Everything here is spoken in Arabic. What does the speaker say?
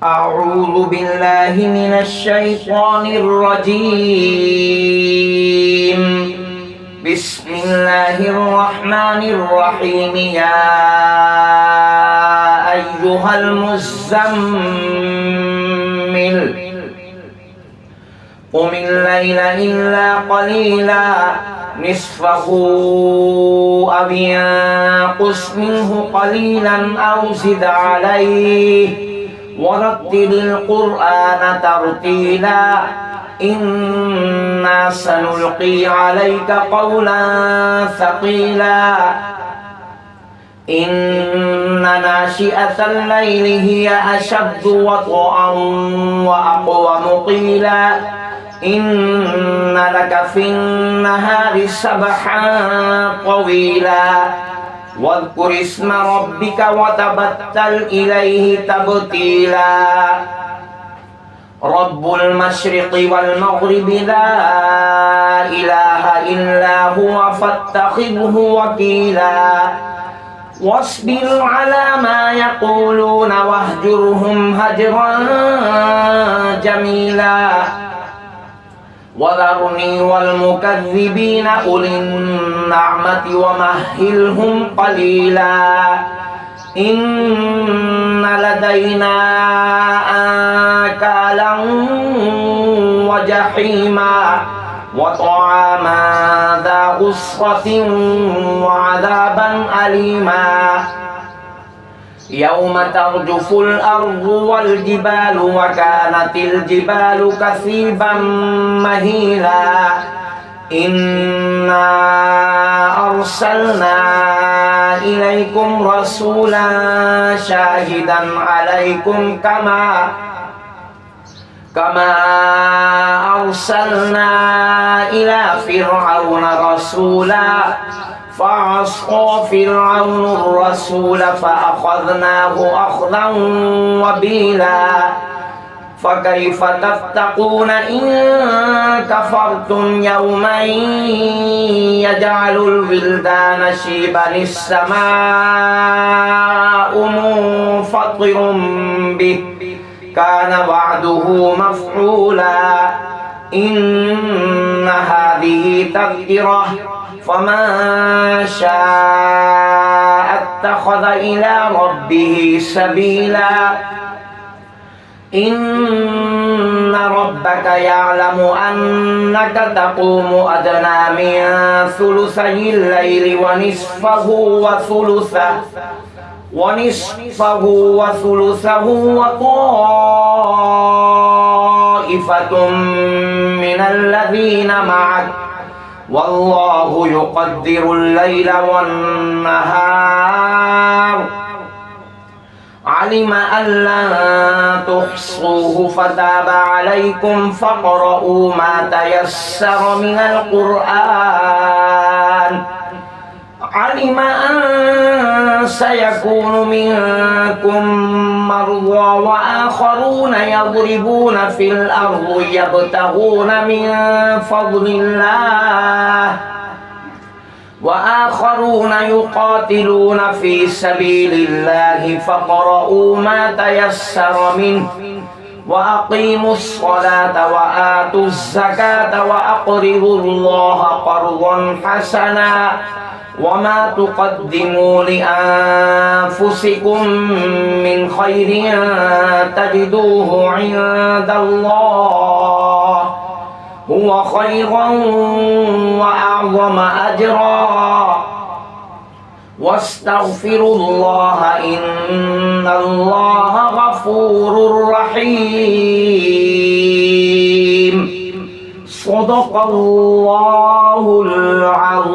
أعوذ بالله من الشيطان الرجيم. بسم الله الرحمن الرحيم. يا أيها المزمل قم الليل إلا قليلا نصفه أو انقص منه قليلا أو زد عليه ورتل القرآن ترتيلا إنا سنلقي عليك قولا ثقيلا إن ناشئة الليل هي أشد وطئا وأقوم قيلا إن لك في النهار سبحا طويلا واذكر اسم ربك وتبتل إليه تبتيلا رب المشرق والمغرب لا إله إلا هو فاتخذه وكيلا واصبر على ما يقولون واهجرهم هجرا جميلا وذرني والمكذبين أولي النعمة ومهلهم قليلا إن لدينا أنكالا وجحيما وطعاما ذا غصة وعذابا أليما يوم ترجف الأرض والجبال وكانت الجبال كثيبا مهيلا إنا أرسلنا إليكم رسولا شاهدا عليكم كما أرسلنا إلى فرعون رسولا فعصى فرعون الرسول فأخذناه أخذا وبيلا فكيف تتقون إن كفرتم يوما يجعل الولدان شيبا السماء منفطر به كان وعده مفعولا إن هذه تذكرة فمن شاء اتخذ إلى ربه سبيلا إن ربك يعلم أنك تقوم أدنى من ثلثي الليل ونصفه وثلثه وطائفة من الذين معك والله يقدر الليل والنهار علم أن لن تحصوه فتاب عليكم فاقرؤوا ما تيسر من القرآن علم أن سيكون منكم مرضى وآخرون يضربون في الأرض يبتغون من فضل الله وآخرون يقاتلون في سبيل الله فاقرؤوا ما تيسر منه وأقيموا الصلاة وآتوا الزكاة وأقرضوا الله قرضا حسنا وما تقدموا لأنفسكم من خير تجدوه عند الله هو خيرا وأعظم أجرا واستغفروا الله إن الله غفور رحيم صدق الله العظيم.